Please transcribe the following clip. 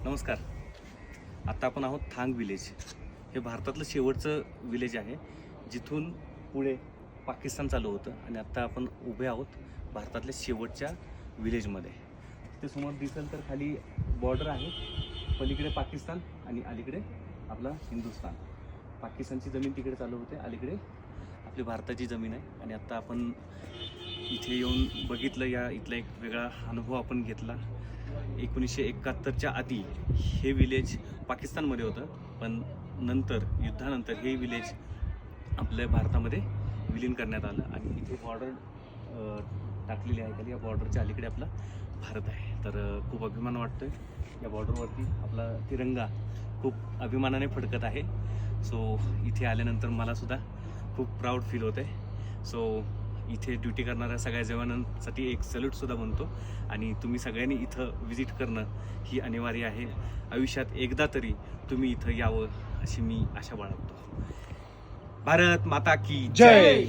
नमस्कार. आता आपण आहोत थांग विलेज. हे भारतातलं शेवटचं विलेज आहे जिथून पुढे पाकिस्तान चालू होतं आणि आता आपण उभे आहोत भारतातल्या शेवटच्या विलेजमध्ये. ते समोर दिसेल तर खाली बॉर्डर आहे, पलीकडे पाकिस्तान आणि अलीकडे आपला हिंदुस्थान. पाकिस्तानची जमीन तिकडे चालू होते, अलीकडे आपली भारताची जमीन आहे. आणि आता आपण इथे येऊन बघितलं, इथला एक वेगळा अनुभव आपण घेतला. 1971च्या आधी हे विलेज पाकिस्तानमध्ये होतं, पण नंतर युद्धानंतर हे विलेज आपल्या भारतामध्ये विलीन करण्यात आलं आणि इथे बॉर्डर टाकलेली आहे खाली. या बॉर्डरच्या अलीकडे आपला भारत आहे. तर खूप अभिमान वाटतोय. या बॉर्डरवरती आपला तिरंगा खूप अभिमानाने फडकत आहे. सो इथे आल्यानंतर मलासुद्धा खूप प्राऊड फील होते. सो इथे ड्युटी करणाऱ्या सगळ्या जवानांसाठी एक सल्यूटसुद्धा बनतो आणि तुम्ही सगळ्यांनी इथं व्हिजिट करणं ही अनिवार्य आहे. आयुष्यात एकदा तरी तुम्ही इथं यावं अशी मी आशा बाळगतो. भारत माता की जय.